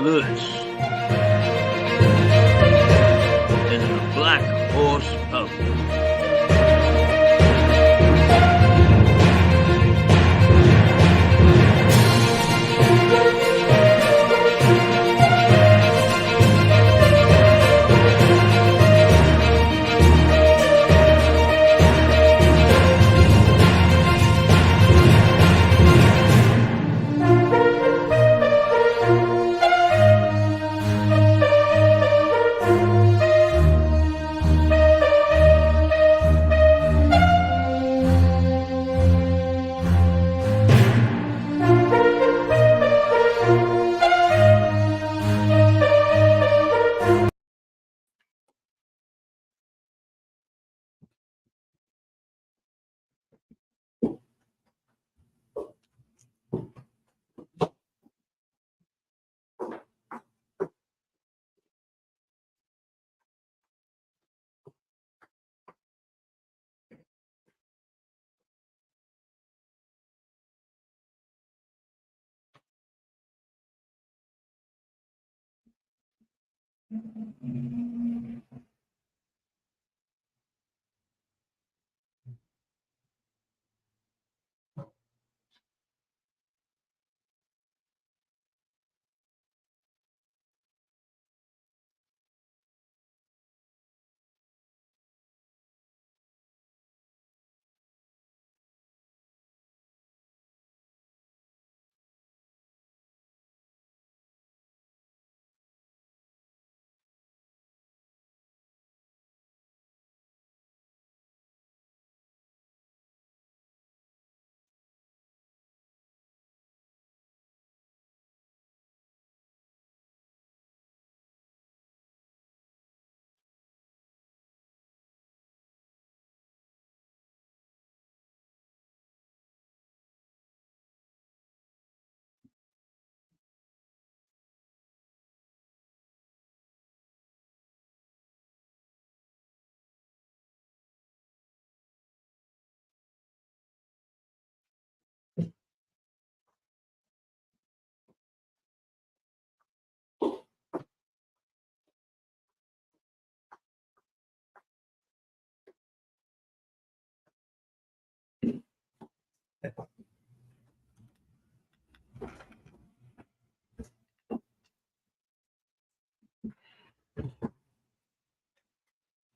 Lewis in the Black Horse Pub.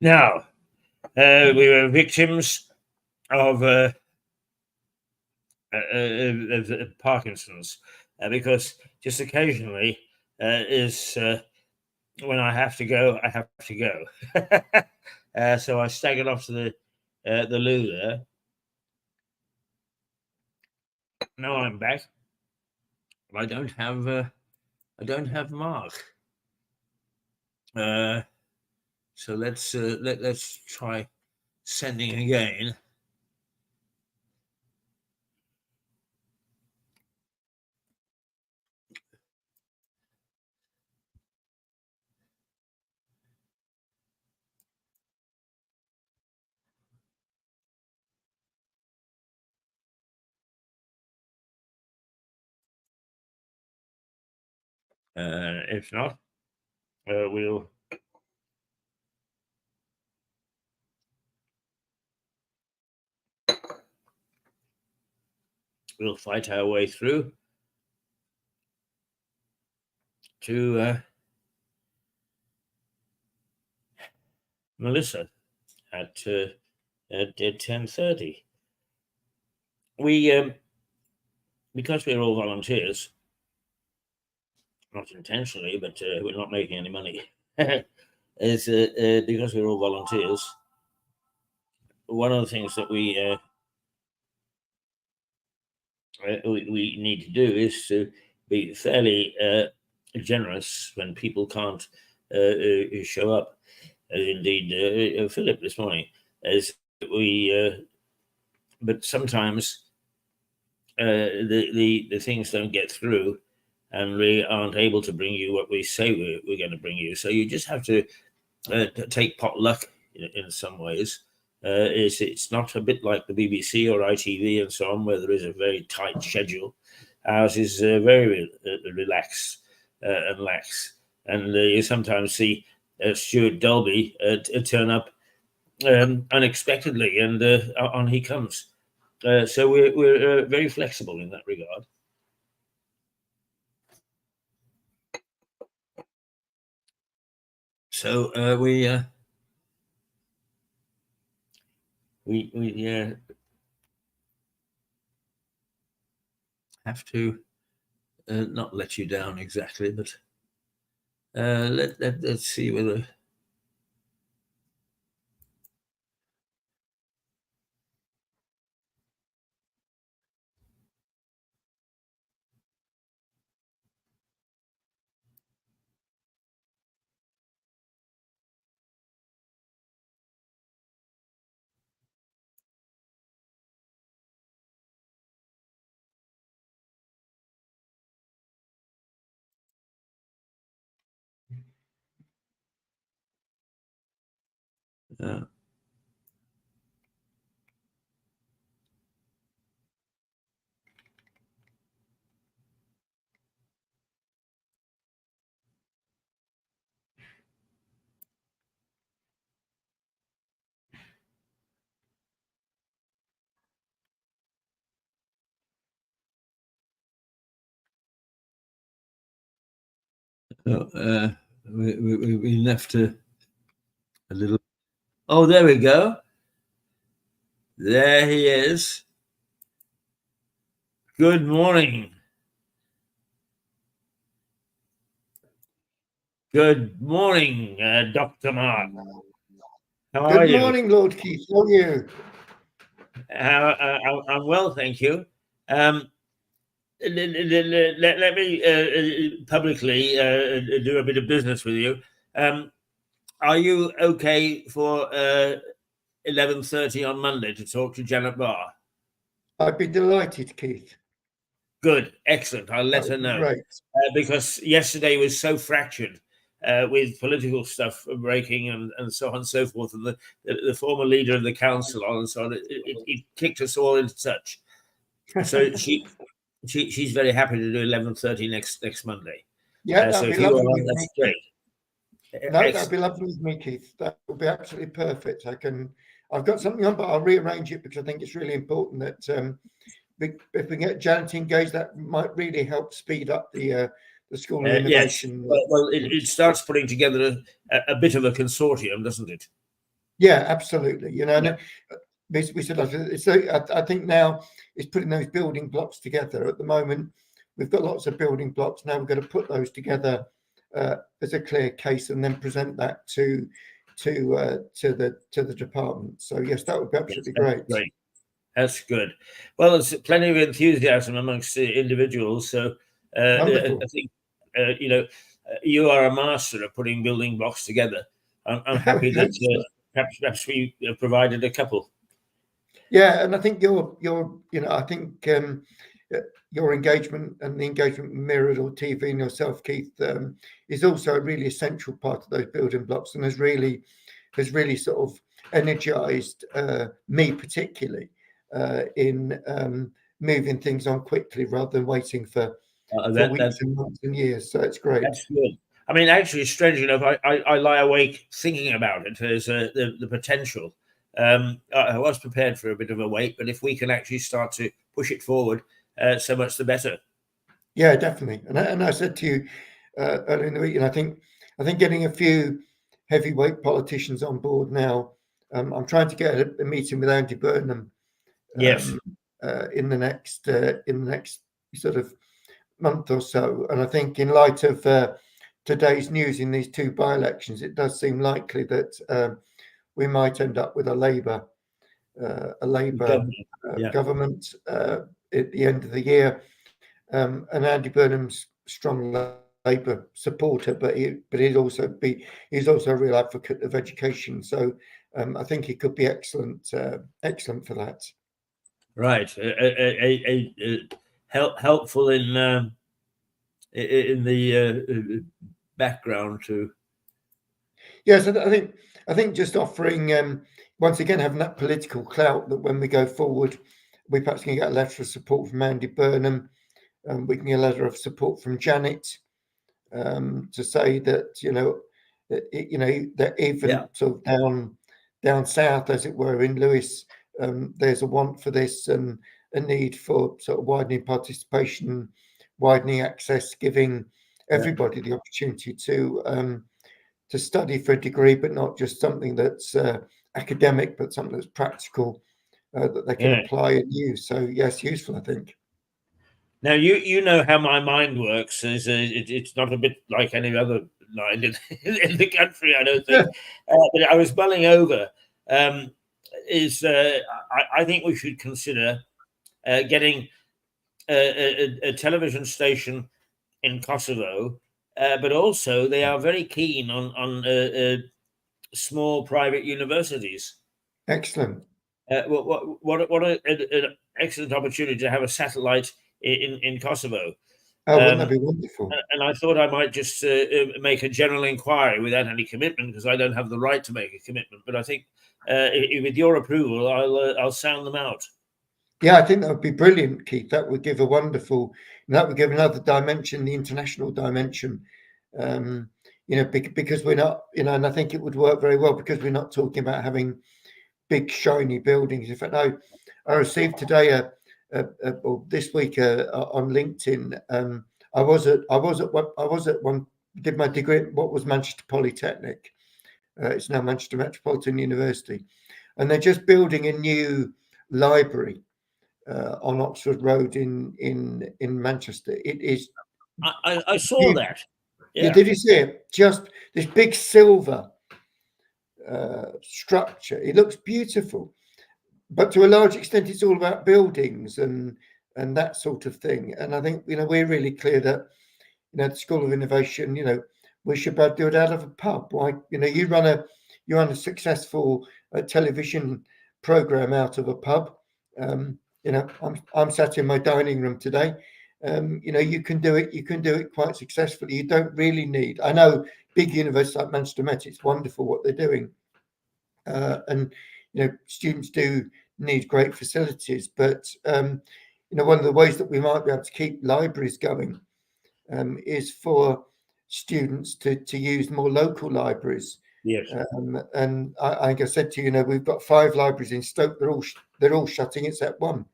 Now, we were victims of Parkinson's because just occasionally is when I have to go, I have to go. So I staggered off to the loo there. Now I'm back. I don't have Mark. So let's try sending again. If not, we'll fight our way through to Melissa at 10:30. We because we're all volunteers, not intentionally, but we're not making any money. Is because we're all volunteers. One of the things that we need to do is to be fairly generous when people can't show up. As indeed Philip this morning, as we. But sometimes the things don't get through, and we aren't able to bring you what we say we're going to bring you. So you just have to take potluck in some ways. It's not a bit like the BBC or ITV and so on, where there is a very tight schedule. Ours is very relaxed. and lax. And you sometimes see Stuart Dolby turn up unexpectedly, and on he comes. So we're very flexible in that regard. So we have to not let you down exactly, but let's see whether. We left a little. Oh, there we go. There he is. Good morning. Good morning, Dr. Mark. How are you? Good morning, Lord Keith. How are you? I'm well, thank you. Let me publicly do a bit of business with you. Are you okay for 11:30 on Monday to talk to Janet Barr? I'd be delighted, Keith. Good, excellent. I'll let her know. Great. Because yesterday was so fractured with political stuff breaking and so on and so forth, and the former leader of the council on and so on. It kicked us all into touch. So she's very happy to do 11:30 next Monday. Yeah, so that'd if be you lovely. are on, that's great. No, that'd be lovely with me, Keith. That would be absolutely perfect. I've got something on, but I'll rearrange it because I think it's really important that if we get Janet engaged, that might really help speed up the school innovation. Yes. Well, it starts putting together a bit of a consortium, doesn't it? Yeah, absolutely. You know, we said I think now it's putting those building blocks together. At the moment, we've got lots of building blocks. Now we've got to put those together as a clear case and then present that to the department. So yes, that would be absolutely great. That's good. Well, there's plenty of enthusiasm amongst the individuals. So I think you are a master of putting building blocks together. I'm happy that perhaps we provided a couple. Yeah, and I think I think your engagement and the engagement with Mirror TV and yourself, Keith, is also a really essential part of those building blocks, and has really sort of energized me particularly in moving things on quickly rather than waiting for weeks and months and years. So it's great. That's good. I mean, actually, strange enough, I lie awake thinking about it as the potential. I was prepared for a bit of a wait, but if we can actually start to push it forward, so much the better. Yeah, definitely. And I said to you earlier in the week, and I think getting a few heavyweight politicians on board now. I'm trying to get a meeting with Andy Burnham. Yes. In the next sort of month or so, and I think in light of today's news in these two by-elections, it does seem likely that we might end up with a Labour government at the end of the year. And Andy Burnham's strong Labour supporter, but he's also a real advocate of education. So I think he could be excellent for that. Right, helpful in the background too. Yes, I think just offering once again having that political clout that when we go forward, we perhaps can get a letter of support from Andy Burnham. We can get a letter of support from Janet. to say that that even sort of down south, as it were, in Lewis, there's a want for this and a need for sort of widening participation, widening access, giving everybody the opportunity to study for a degree, but not just something that's academic, but something that's practical that they can apply and use. So yes, useful, I think. Now you know how my mind works. It's not a bit like any other mind in the country, I don't think. But I was mulling over. I think we should consider getting a television station in Kosovo, but also they are very keen on small private universities. Excellent. What an excellent opportunity to have a satellite in Kosovo. Oh, wouldn't that be wonderful? And I thought I might just make a general inquiry without any commitment, because I don't have the right to make a commitment. But I think with your approval, I'll sound them out. Yeah, I think that would be brilliant, Keith. That would give another dimension, the international dimension. Because we're not, and I think it would work very well because we're not talking about having big shiny buildings. In fact, I received today or this week on LinkedIn. I was at one, did my degree at what was Manchester Polytechnic. It's now Manchester Metropolitan University, and they're just building a new library on Oxford Road in Manchester. It is. I saw that. Yeah, did you see it? Just this big silver structure. It looks beautiful, but to a large extent, it's all about buildings and that sort of thing. And I think we're really clear that the School of Innovation, we should be able to do it out of a pub. Why you run a successful television program out of a pub. I'm sat in my dining room today. You can do it. You can do it quite successfully. You don't really need. I know big universities like Manchester Met. It's wonderful what they're doing, and students do need great facilities. But one of the ways that we might be able to keep libraries going is for students to use more local libraries. Yes. And like I said to you, we've got 5 libraries in Stoke. They're all shutting except one.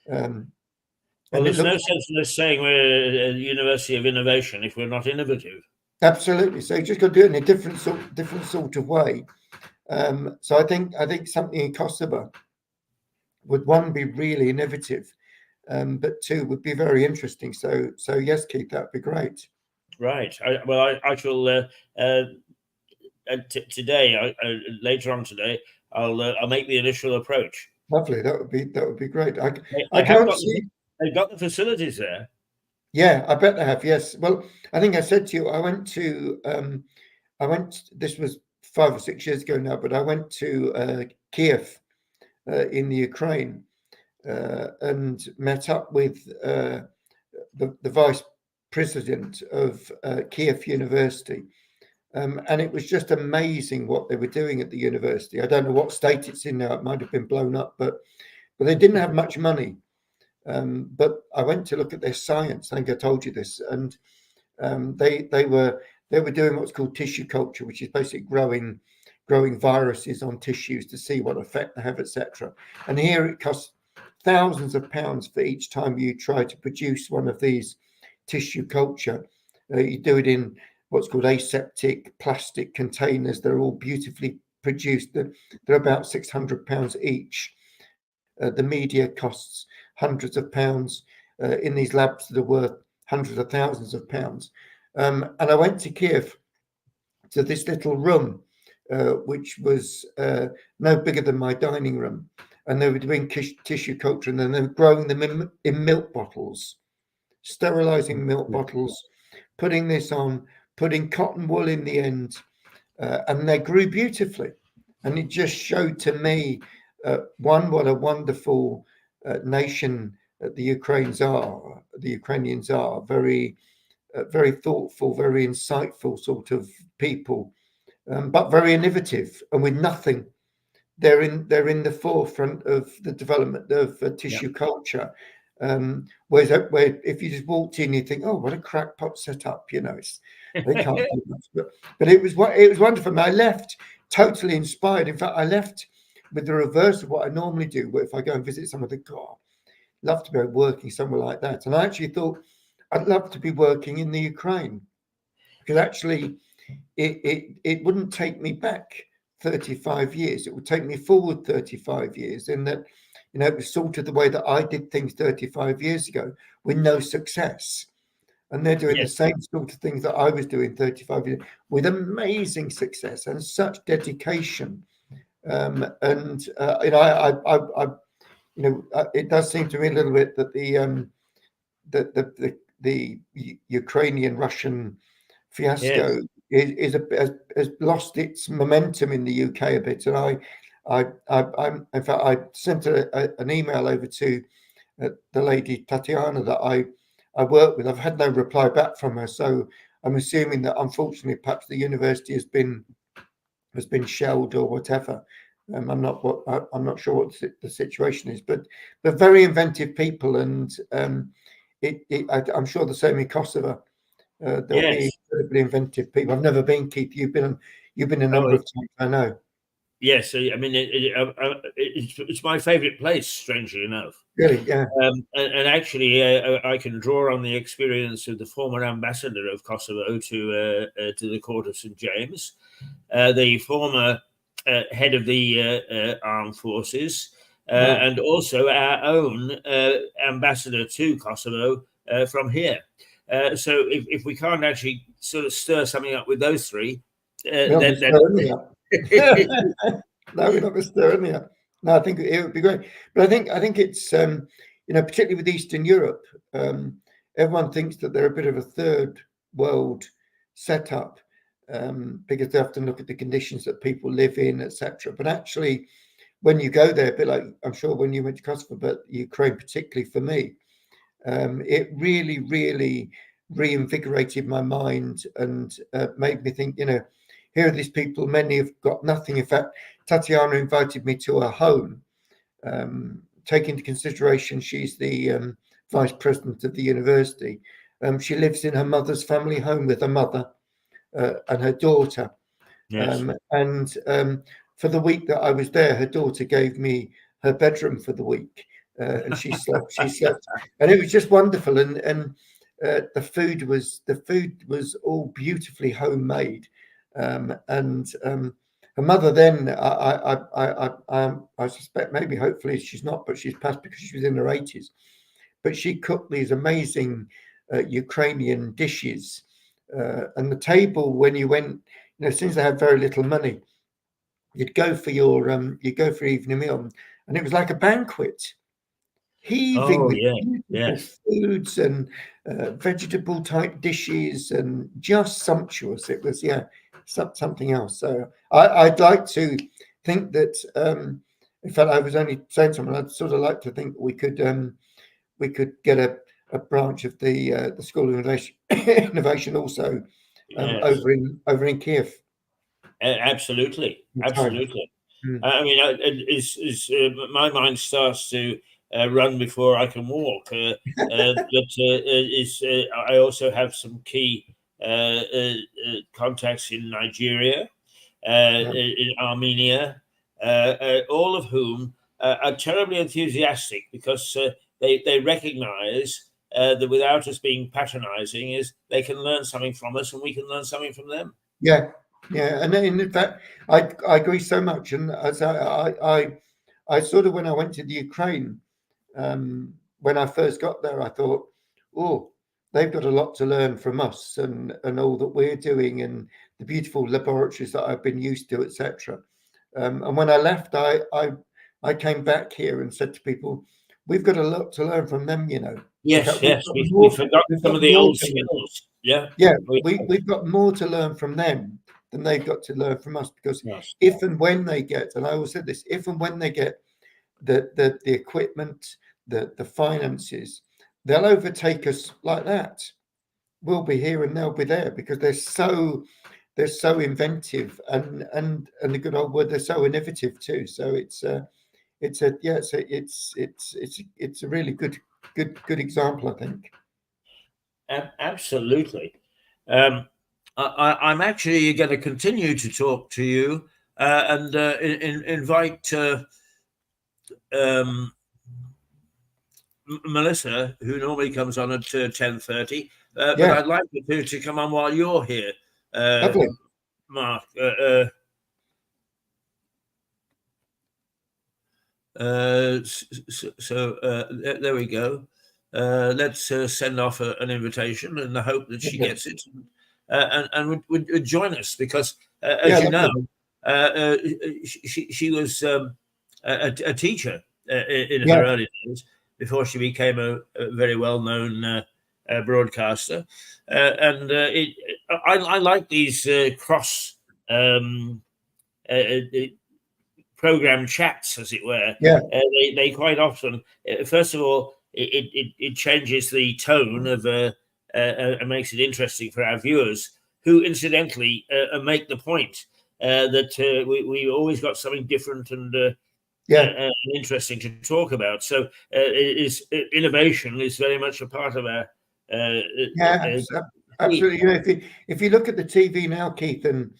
Well, there's no sense in us saying we're a university of innovation if we're not innovative. Absolutely. So you just got to do it in a different sort of way. So I think something in Kosovo would, one, be really innovative, but 2, would be very interesting. So yes, Keith, that'd be great. Right. I shall today. Later on today, I'll make the initial approach. Lovely. That would be great. I can't see. They've got the facilities there. Yeah, I bet they have. Yes. Well, I think I said to you, I went. This was 5 or 6 years ago now, but I went to Kiev in the Ukraine and met up with the vice president of Kiev University. And it was just amazing what they were doing at the university. I don't know what state it's in now. It might have been blown up, but they didn't have much money. But I went to look at their science. I think I told you this, and they were doing what's called tissue culture, which is basically growing viruses on tissues to see what effect they have, etc. And here it costs thousands of pounds for each time you try to produce one of these tissue culture. You do it in what's called aseptic plastic containers. They're all beautifully produced. They're about £600 each. The media costs hundreds of pounds in these labs that are worth hundreds of thousands of pounds. And I went to Kiev to this little room, which was no bigger than my dining room. And they were doing tissue culture, and then they were growing them in milk bottles, sterilizing milk bottles, putting this on, putting cotton wool in the end, and they grew beautifully. And it just showed to me, what a wonderful nation the Ukrainians are. Very, very thoughtful, very insightful sort of people, but very innovative. And with nothing, they're in the forefront of the development of tissue culture. Whereas where if you just walked in, you think, oh, what a crackpot setup, you know, they can't do much. But it was wonderful. I left totally inspired. In fact, I left with the reverse of what I normally do. Where if I go and visit someone, I think, God, I'd love to be working somewhere like that. And I actually thought I'd love to be working in the Ukraine, because actually it wouldn't take me back 35 years. It would take me forward 35 years, in that, you know, it was sort of the way that I did things 35 years ago with no success. And they're doing the same sort of things that I was doing 35 years with amazing success and such dedication. And you know, you know, it does seem to me a little bit that the Ukrainian Russian fiasco has lost its momentum in the UK a bit. And I'm in fact, I sent an email over to the lady Tatiana that I work with. I've had no reply back from her, so I'm assuming that unfortunately perhaps the university has been shelled or whatever. I'm not sure what the situation is, but they're very inventive people, and I'm sure the same in Kosovo. There'll be incredibly inventive people. I've never been, Keith. You've been a number of times, I know. Yes, I mean it's my favourite place, strangely enough. Really, yeah. And actually, I can draw on the experience of the former ambassador of Kosovo to the court of St. James, the former head of the armed forces, and also our own ambassador to Kosovo from here. So if we can't actually sort of stir something up with those three, then no, we're not going to stir in there. No, I think it would be great. But I think it's you know, particularly with Eastern Europe, everyone thinks that they're a bit of a third world setup, because they have to look at the conditions that people live in, etc. But actually, when you go there, a bit like I'm sure when you went to Kosovo, but Ukraine particularly for me, it really, really reinvigorated my mind and made me think, you know, here are these people, many have got nothing. In fact, Tatiana invited me to her home, taking into consideration she's the vice president of the university. She lives in her mother's family home with her mother and her daughter. Yes. And for the week that I was there, her daughter gave me her bedroom for the week, and she slept. And it was just wonderful. And the food was all beautifully homemade. And her mother then, I suspect, maybe hopefully she's not, but she's passed because she was in her 80s. But she cooked these amazing Ukrainian dishes, and the table when you went, you know, since they had very little money, you'd go for your evening meal, and it was like a banquet, heaving with beautiful foods and vegetable type dishes, and just sumptuous. It was something else. So I'd like to think that, in fact, I was only saying to someone, I'd sort of like to think we could get a branch of the School of Innovation also over in Kiev. Absolutely. I mean, my mind starts to run before I can walk. I also have some key contacts in Nigeria, in Armenia, all of whom are terribly enthusiastic because they recognise that without us being patronizing, is they can learn something from us and we can learn something from them. Yeah, and in fact, I agree so much. And as I sort of, when I went to the Ukraine, when I first got there, I thought, oh, they've got a lot to learn from us and all that we're doing and the beautiful laboratories that I've been used to, etc. And when I left, I came back here and said to people, we've got a lot to learn from them, you know. Yes, we forgot some of the old skills. We've got more to learn from them than they've got to learn from us, because if and when they get, and I always said this, if and when they get the equipment, the finances, they'll overtake us like that. We'll be here and they'll be there, because they're so inventive and the good old word, they're so innovative too. So it's a really good good example, I think. Absolutely. I'm actually going to continue to talk to you and invite Melissa, who normally comes on at 10:30, but Yeah, I'd like her to come on while you're here, lovely. Mark. There we go. Let's send off an invitation in the hope that she Lovely. gets it and would join us, because, Yeah, as you know, lovely. she was a teacher in Yeah, her early days before she became a very well-known broadcaster. I like these cross program chats, as it were. yeah, They quite often, first of all, it changes the tone of and makes it interesting for our viewers, who incidentally make the point that we always got something different and interesting to talk about. So innovation is very much a part of our. Absolutely. You know, if you look at the TV now, Keith, and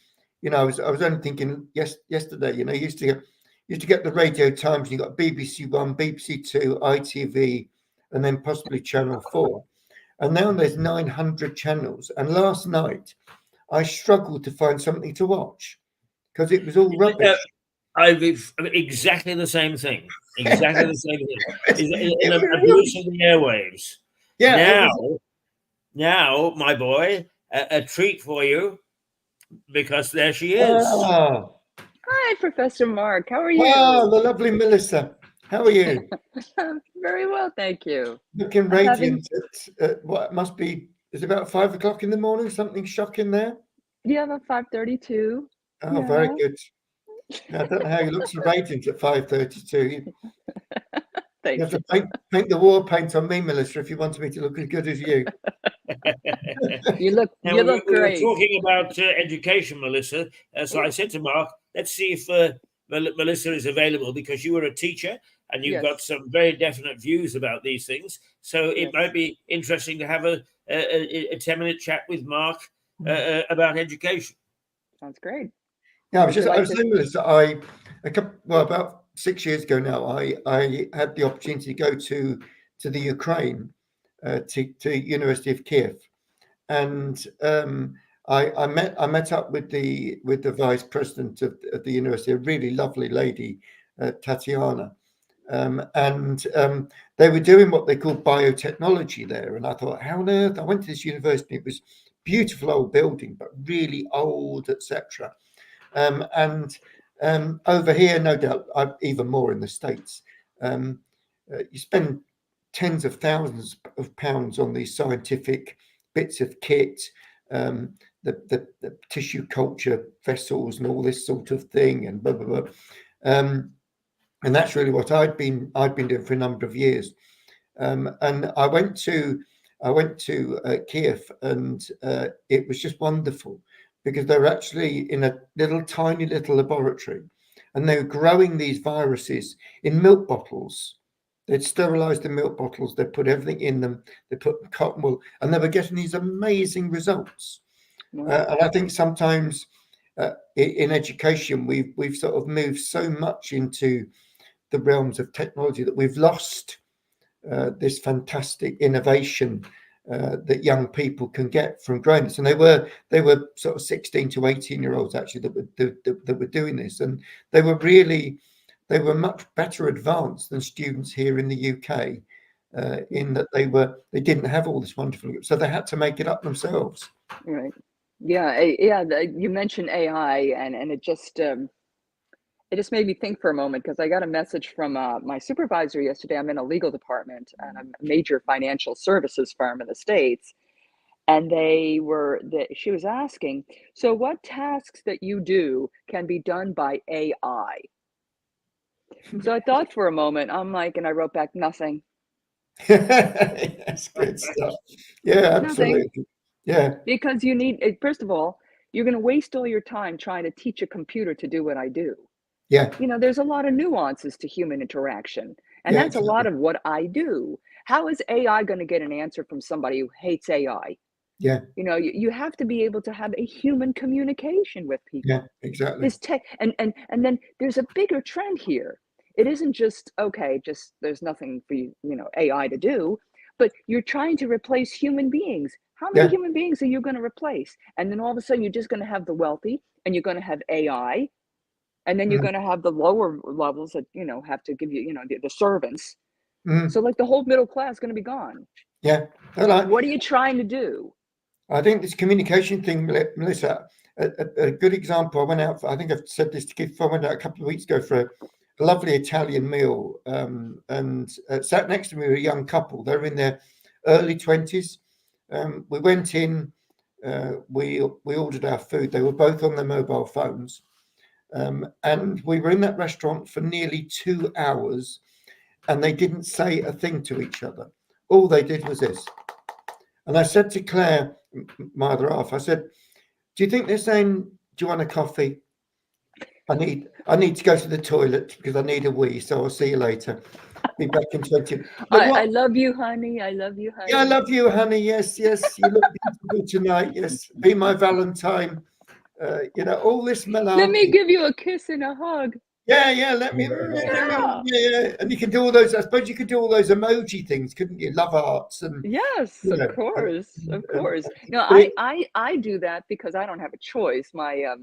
you know, I was only thinking yesterday. You know, you used to get the Radio Times. You got BBC One, BBC Two, ITV, and then possibly Channel 4. And now there's 900 channels. And last night I struggled to find something to watch because it was all rubbish. Exactly the same thing. Exactly the same thing. It An was abuse rubbish. of the airwaves. Yeah. Now, my boy, a treat for you, because there she is. Oh, Hi, Professor Mark. How are you? the lovely Melissa. How are you? Very well, thank you. Looking radiant at what must be, is it about 5 o'clock in the morning? Something shocking there? Yeah, about 5:32. Oh, Yeah. very good. I don't know how you look so radiant at 5:32. You have to paint the war paint on me, Melissa, if you wanted me to look as good as you. You look great. We were talking about education, Melissa. So I said to Mark, let's see if Melissa is available, because you were a teacher and you've got some very definite views about these things. So it might be interesting to have a 10-minute chat with Mark about education. Sounds great. Yeah, I was saying, Melissa, about 6 years ago now, I had the opportunity to go to the Ukraine, to University of Kiev, and I met up with the vice president of the university, a really lovely lady, Tatiana, and they were doing what they call biotechnology there, and I thought, how on earth? I went to this university. It was beautiful old building, but really old, etc. And over here, no doubt, even more in the States, you spend tens of thousands of pounds on these scientific bits of kit, the tissue culture vessels and all this sort of thing, and blah blah blah. And that's really what I'd been doing for a number of years. And I went to Kiev, and it was just wonderful, because they were actually in a tiny little laboratory, and they were growing these viruses in milk bottles. They'd sterilized the milk bottles, they put everything in them, they put cotton wool, and they were getting these amazing results. And I think sometimes in education, we've sort of moved so much into the realms of technology that we've lost this fantastic innovation that young people can get from growing this. And they were sort of 16 to 18-year-olds actually that were doing this, and they were much better advanced than students here in the UK, in that they didn't have all this wonderful, so they had to make it up themselves. Right. Yeah. You mentioned AI, and it just made me think for a moment, because I got a message from my supervisor yesterday. I'm in a legal department at a major financial services firm in the States, and she was asking, so what tasks that you do can be done by AI? So I thought for a moment. I'm like, and I wrote back, nothing. That's good stuff. Yeah, absolutely. Nothing. Yeah. Because you need, first of all, you're going to waste all your time trying to teach a computer to do what I do. Yeah. You know, there's a lot of nuances to human interaction, and that's a lot of what I do. how is AI going to get an answer from somebody who hates AI? Yeah, You know, you have to be able to have a human communication with yeah, people. exactly. This tech, and then there's a bigger trend here. It isn't just okay, just there's nothing for AI to do, but you're trying to replace human beings. How many Yeah, human beings are you going to replace? And then all of a sudden, you're just going to have the wealthy, and you're going to have AI, and then you're mm, going to have the lower levels that have to give you, the servants. mm, So like the whole middle class is going to be gone. yeah. I like. What are you trying to do? I think this communication thing, Melissa, a good example. I went out for, I think I've said this to Keith. I went out a couple of weeks ago for a lovely Italian meal, and sat next to me were a young couple. They were in their early 20s. We went in, we ordered our food. They were both on their mobile phones, and we were in that restaurant for nearly 2 hours, and they didn't say a thing to each other. All they did was this. And I said to Claire, my other half, I said, "Do you think they're saying, do you want a coffee? I need to go to the toilet because I need a wee. So I'll see you later. Be back in 20." I love you, honey. I love you, honey. Yeah, I love you, honey. Yes, yes. You look beautiful tonight. Yes, be my Valentine. All this malarkey. Let me give you a kiss and a hug. Yeah. Let me. Yeah. And you can do all those. I suppose you could do all those emoji things, couldn't you? Love hearts and. Yes, You of know, course, of and- course. No, but it- I do that because I don't have a choice. My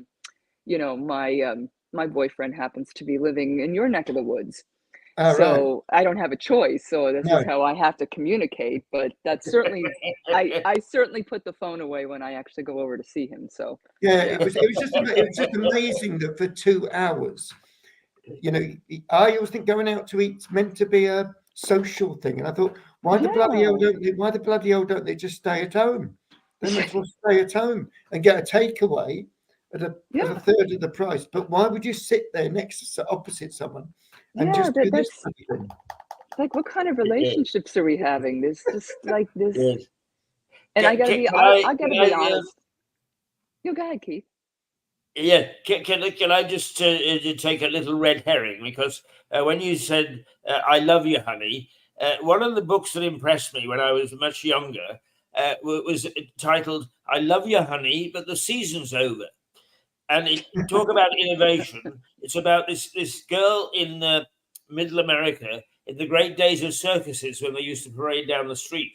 boyfriend happens to be living in your neck of the woods, right. so I don't have a choice. So this No. is how I have to communicate. But that's certainly, I certainly put the phone away when I actually go over to see him. So Yeah, yeah. it was just amazing that for 2 hours, I always think going out to eat's meant to be a social thing, and I thought, why the bloody hell don't they just stay at home? They might as well stay at home and get a takeaway at a Yeah, third of the price. But why would you sit there opposite someone and yeah. just do this That's kind of thing? like, what kind of relationships are we having? There's just like this, Yes. and I gotta be, Can I, I gotta can be I, honest. You go ahead, Keith. yeah, can I just take a little red herring? Because when you said, I love you, honey, one of the books that impressed me when I was much younger was titled, I love you, honey, but the season's over. And talk about innovation. It's about this girl in middle America in the great days of circuses when they used to parade down the street.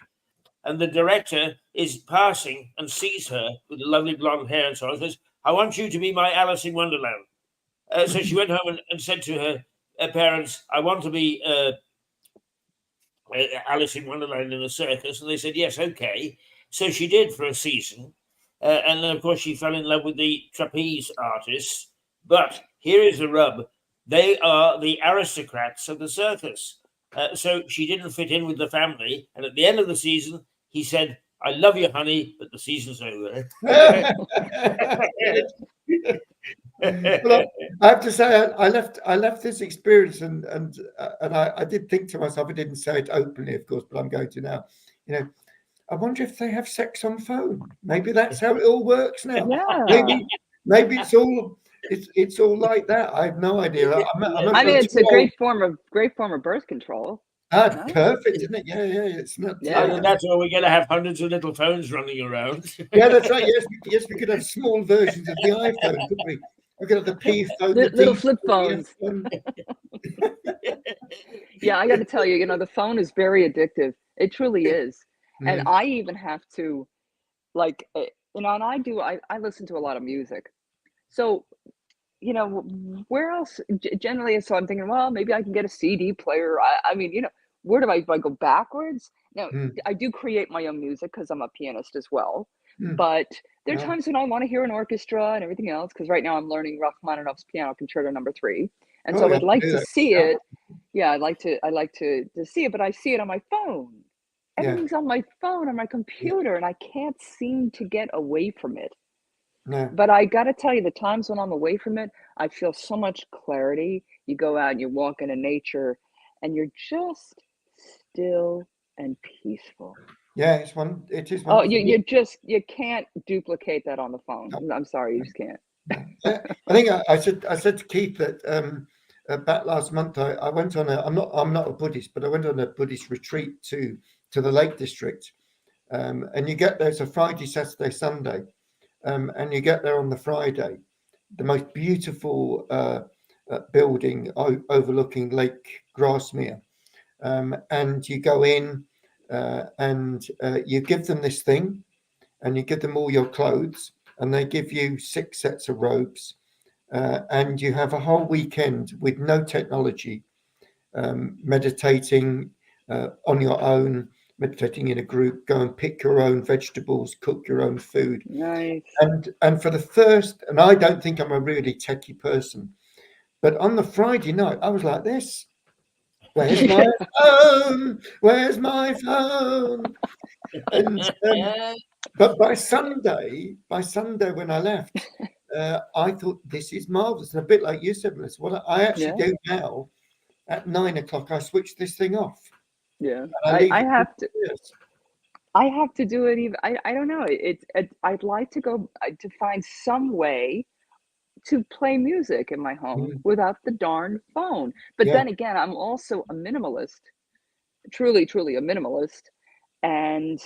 And the director is passing and sees her with lovely blonde hair and so on, and says, I want you to be my Alice in Wonderland. So she went home and said to her parents, I want to be Alice in Wonderland in a circus. And they said, yes, okay. So she did for a season. And then, of course, she fell in love with the trapeze artists. But here is the rub. They are the aristocrats of the circus. So she didn't fit in with the family. And at the end of the season, he said, I love you, honey, but the season's over. Well, I have to say, I left this experience, and I did think to myself, I didn't say it openly, of course, but I'm going to now. I wonder if they have sex on phone. Maybe that's how it all works now. Yeah. Maybe it's all like that. I have no idea. I mean, it's a great form of birth control. No? Perfect, isn't it? Yeah. It's not. Yeah. And that's why we're going to have hundreds of little phones running around. Yeah, that's right. Yes, we could have small versions of the iPhone, couldn't we? We could have the P phone, the Little D flip phone, phones. Yeah, I got to tell you, the phone is very addictive. It truly is. And I even have to, like, and I listen to a lot of music. So, where else generally? So I'm thinking, well, maybe I can get a CD player. I mean, where do I go backwards? Now, I do create my own music because I'm a pianist as well. But there are times when I want to hear an orchestra and everything else, because right now I'm learning Rachmaninoff's Piano Concerto No. 3, and so I'd like to see it. Yeah, I'd like to see it, but I see it on my phone. Everything's on my phone, on my computer, and I can't seem to get away from it. No. But I got to tell you, the times when I'm away from it, I feel so much clarity. You go out and you walk into nature, and you're just still and peaceful. Yeah, it is one. Oh, you can't duplicate that on the phone. I'm sorry, you just can't. I think I said to Keith that back last month, I went on I'm not a Buddhist, but I went on a Buddhist retreat to the Lake District. And you get there, it's a Friday, Saturday, Sunday. And you get there on the Friday, the most beautiful building overlooking Lake Grassmere. And you go in and you give them this thing, and you give them all your clothes, and they give you 6 sets of robes. And you have a whole weekend with no technology, meditating on your own, meditating in a group, go and pick your own vegetables, cook your own food. Nice. And for the first, and I don't think I'm a really techie person, but on the Friday night, I was like this. Where's my phone? Where's my phone? And but by Sunday when I left, I thought this is marvelous. And a bit like you said, Melissa, what I actually do now at 9 o'clock, I switch this thing off. Yeah, I have to. I have to do it. Even I don't know. I'd like to go to find some way to play music in my home without the darn phone. But then again, I'm also a minimalist, truly a minimalist, and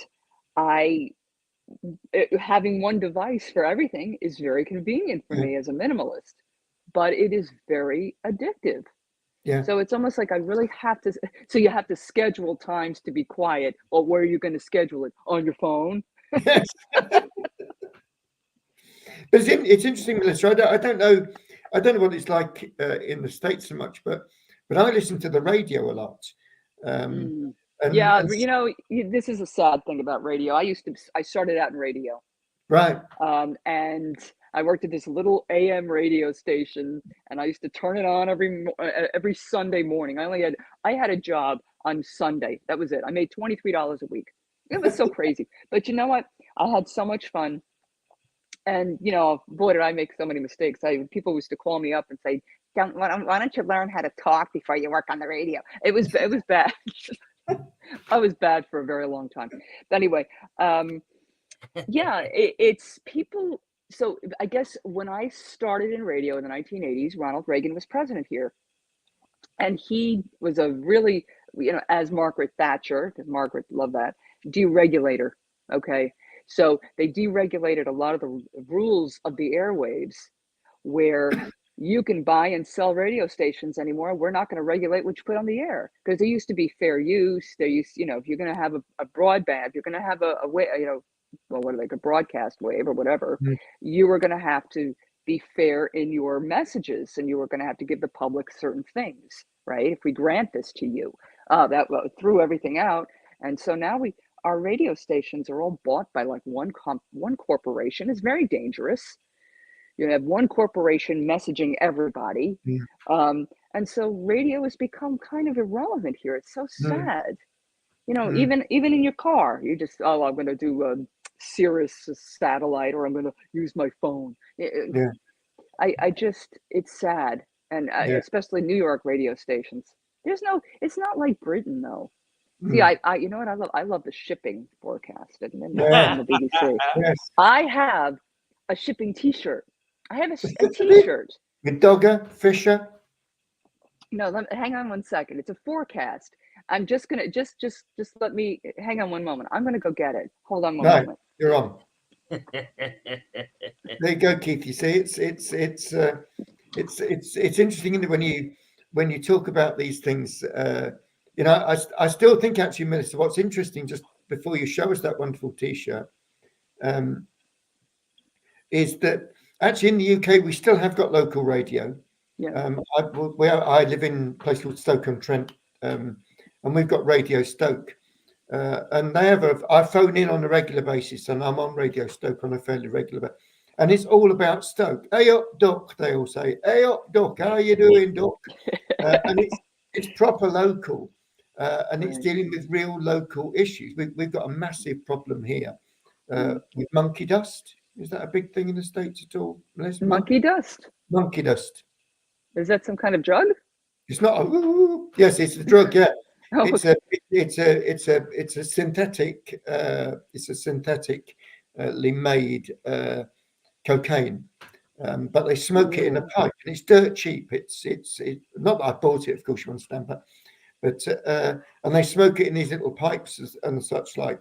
having one device for everything is very convenient for me as a minimalist, but it is very addictive. Yeah. So it's almost like I really have to. So you have to schedule times to be quiet. Or where are you going to schedule it? On your phone? Yes. But it's interesting, Melissa. I don't know what it's like in the States so much, but I listen to the radio a lot. You know, this is a sad thing about radio. I started out in radio, right? And I worked at this little AM radio station, and I used to turn it on every Sunday morning. I had a job on Sunday. That was it. I made $23 a week. It was so crazy. But you know what? I had so much fun. And, you know, boy, did I make so many mistakes. People used to call me up and say, why don't you learn how to talk before you work on the radio? It was bad. I was bad for a very long time. But anyway, it's people. So I guess when I started in radio in the 1980s, Ronald Reagan was president here. And he was a really, as Margaret Thatcher, because Margaret loved that, deregulator. Okay. So they deregulated a lot of the rules of the airwaves, where you can buy and sell radio stations anymore. We're not going to regulate what you put on the air, because there used to be fair use. There used, if you're going to have a broadband, you're going to have a way, a broadcast wave or whatever, you were going to have to be fair in your messages, and you were going to have to give the public certain things, right? If we grant this to you, that threw everything out. And so now our radio stations are all bought by like one corporation. It's very dangerous. You have one corporation messaging everybody. And so radio has become kind of irrelevant here. It's so sad. Even in your car, you just, I'm going to do Sirius satellite, or I'm going to use my phone. It's sad. And especially New York radio stations. It's not like Britain though. See, you know what I love the shipping forecast on the BBC. Yes. I have a shipping T-shirt. I have a T-shirt with Dogger Fisher. No, hang on one second. It's a forecast. I'm just gonna just let me hang on one moment. I'm gonna go get it. Hold on one moment. You're on. There you go, Keith. You see, it's interesting, isn't it, when you talk about these things. I still think, actually, Minister, what's interesting, just before you show us that wonderful T-shirt, is that actually in the UK we still have got local radio. I live in a place called Stoke-on-Trent, and we've got Radio Stoke, and they have I phone in on a regular basis, and I'm on Radio Stoke on a fairly regular basis, and it's all about Stoke. Hey up, Doc, they all say. Hey up, Doc, how you doing, Doc? And it's proper local. And it's dealing with real local issues. We've got a massive problem here with monkey dust. Is that a big thing in the States at all? Monkey dust. Monkey dust. Is that some kind of drug? It's not. Yes, it's a drug. Yeah, it's a synthetic. It's a synthetically made cocaine, but they smoke it in a pipe, and it's dirt cheap. It's not that I bought it, of course, you understand, but and they smoke it in these little pipes and such like.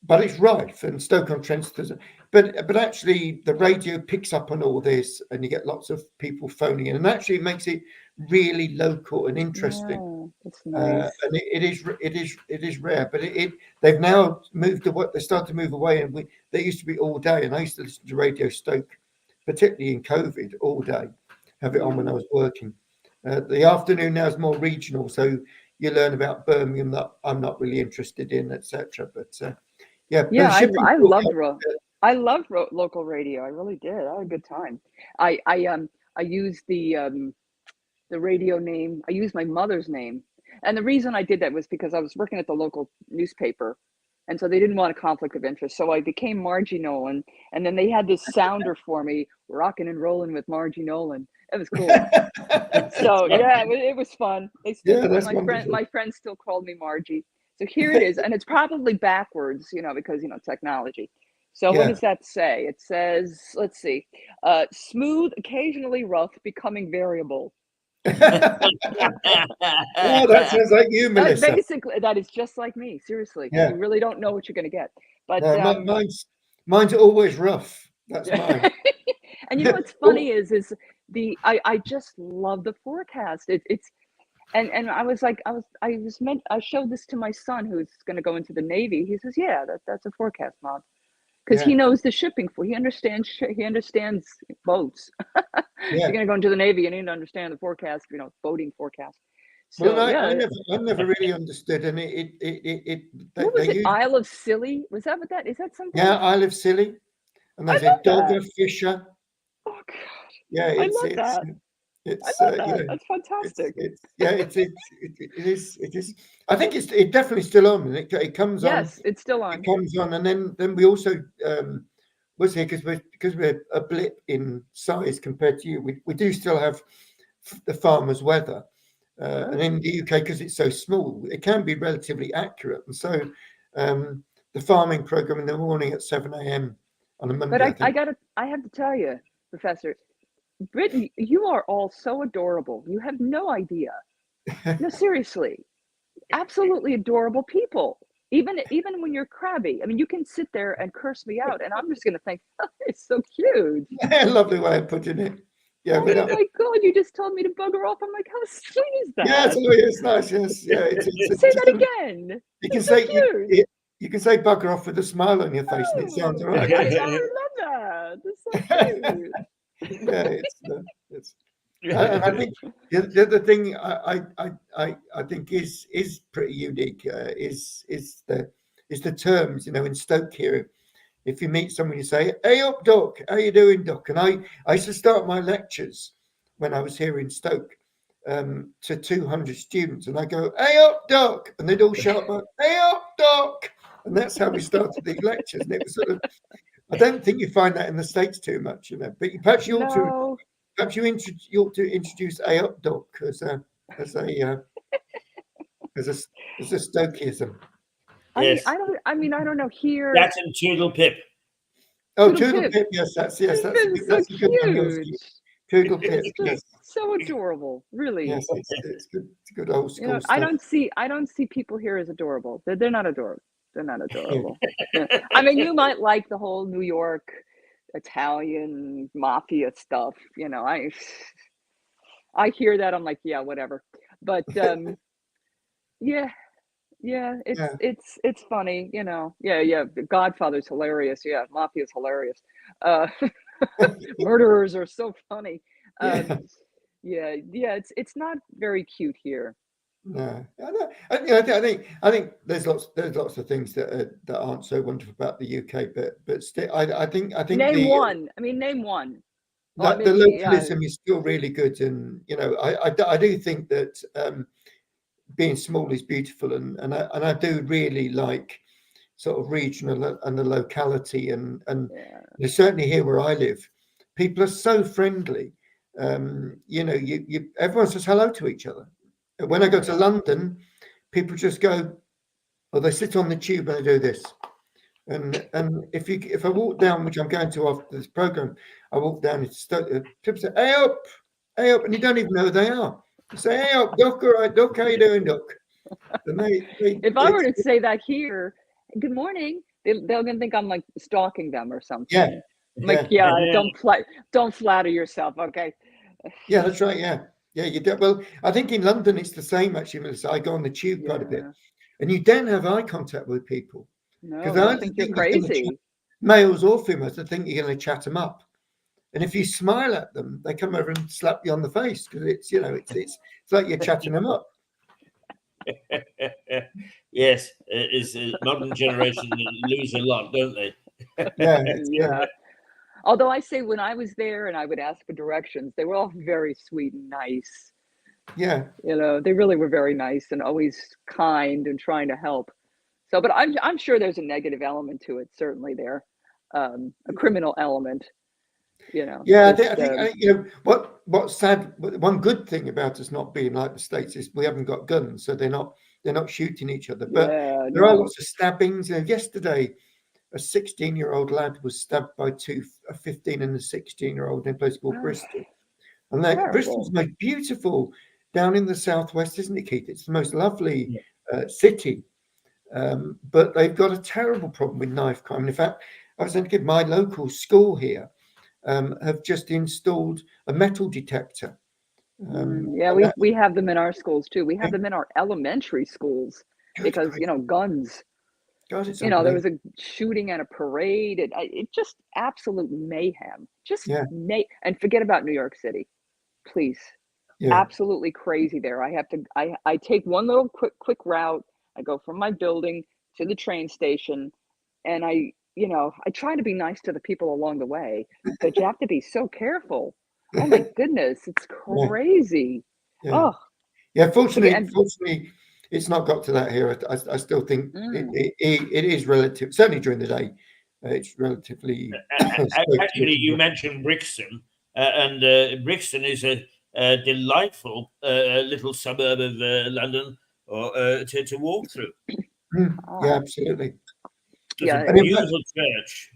But it's rife, and Stoke-on-Trent does it. But actually, the radio picks up on all this, and you get lots of people phoning in, and actually it makes it really local and interesting. Yeah, it's nice. And it is rare, but they've now moved away. They started to move away, and they used to be all day, and I used to listen to Radio Stoke, particularly in COVID, all day. Have it on when I was working. The afternoon now is more regional, so you learn about Birmingham that I'm not really interested in, etc. But yeah, I loved local radio. I really did. I had a good time. I used the radio name. I used my mother's name, and the reason I did that was because I was working at the local newspaper, and so they didn't want a conflict of interest. So I became Margie Nolan, and then they had this sounder for me, rocking and rolling with Margie Nolan. It was cool. So yeah, it was fun. They still, my friends still called me Margie. So here it is, and it's probably backwards, because technology. So what does that say? It says, let's see, smooth, occasionally rough, becoming variable. Oh, that sounds like you, Melissa. Basically, that is just like me. Seriously, you really don't know what you're going to get. But mine's always rough. That's mine. And what's funny is I just love the forecast. It's and I was like, I showed this to my son who's going to go into the Navy. He says, yeah, that's a forecast, Mom. Because he knows the shipping he understands boats. You're going to go into the Navy, you need to understand the forecast, boating forecast. So, well, I never really understood, and what was it? Isle of Scilly? Was that what that is? That something? Yeah, Isle of Scilly, and there's a Dogger Fisher. Oh God! Yeah, I love that. It's I love that. That's fantastic. It is. I think it's definitely still on, and it comes on. Yes, it's still on. It comes on, and then we also was here because we're a blip in size compared to you. We do still have the farmer's weather, and in the UK because it's so small, it can be relatively accurate. And so the farming program in the morning at 7 a.m. on a Monday. But I have to tell you, Professor. Brittany, you are all so adorable. You have no idea. No, seriously, absolutely adorable people. Even when you're crabby, I mean, you can sit there and curse me out, and I'm just going to think, oh, it's so cute. Lovely way of putting it. Yeah. Oh my God, you just told me to bugger off. I'm like, how sweet is that? Yeah, it's nice. Yes, yeah. Say that again. You can say you can say bugger off with a smile on your face, and it sounds all right. I love that. It's so cute. Yeah, it's. And I think the other thing I think is pretty unique is the terms. In Stoke here, if you meet someone, you say, "Hey up, Doc, how you doing, Doc?" And I used to start my lectures when I was here in Stoke to 200 students, and I go, "Hey up, Doc," and they'd all shout back, "Hey up, Doc," and that's how we started these lectures. And it was sort of. I don't think you find that in the States too much, but perhaps you ought to introduce a up, Doc, as a Stokeism. Yes. I don't know here. That's in Toodle Pip. Oh, Toodle Pip. Yes, that's a good one. Toodle Pip. Yes. So adorable, really. Yes, it's good. It's good old school stuff. I don't see people here as adorable. They're not adorable. They're not adorable. I mean, you might like the whole New York Italian mafia stuff. I hear that. I'm like, yeah, whatever. But yeah, it's funny. Yeah. Godfather's hilarious. Yeah, mafia's hilarious. Murderers are so funny. It's not very cute here. No, I think there's lots of things that aren't so wonderful about the UK, but still, I think name one. I mean, name one. The localism is still really good, and I do think that being small is beautiful, and I do really like sort of regional and the locality, and certainly here where I live, people are so friendly. Everyone says hello to each other. When I go to London, people just go, or they sit on the tube and they do this. And if I walk down, which I'm going to after this program, I walk down and people say, hey up, and you don't even know who they are. You say, hey up, Doc, all right, Doc, how you doing, Doc? And if I were to say that here, good morning, they're gonna think I'm like stalking them or something. Yeah, I'm like, yeah, don't flatter yourself, okay? Yeah, that's right. Yeah, you do. Well, I think in London it's the same actually, Melissa. I go on the tube quite a bit, and you don't have eye contact with people because they think you're crazy. Males or females, they think you're going to chat them up, and if you smile at them, they come over and slap you on the face because it's like you're chatting them up. Yes, it's modern generation lose a lot, don't they? Yeah. Although I say when I was there and I would ask for directions, they were all very sweet and nice. Yeah. They really were very nice and always kind and trying to help. So, but I'm sure there's a negative element to it. Certainly there, a criminal element. Yeah, I think what's sad. One good thing about us not being like the States is we haven't got guns, so they're not shooting each other. But there are lots of stabbings. Yesterday, a 16-year-old lad was stabbed by a 15 and a 16-year-old in a place called Bristol. And Bristol's most beautiful down in the southwest, isn't it, Keith? It's the most lovely city. But they've got a terrible problem with knife crime. And in fact, I was thinking my local school here have just installed a metal detector. We have them in our schools too. We have them in our elementary schools because, guns. God, there was a shooting at a parade. It just absolute mayhem. And forget about New York City, please. Absolutely crazy there. I take one little quick route. I go from my building to the train station, and I try to be nice to the people along the way, but you have to be so careful. Oh my goodness, it's crazy. Fortunately, it's not got to that here. I still think it is relative. Certainly during the day, it's relatively. Actually, you mentioned Brixton, and Brixton is a delightful little suburb of London to walk through. Yeah, absolutely. There's a beautiful church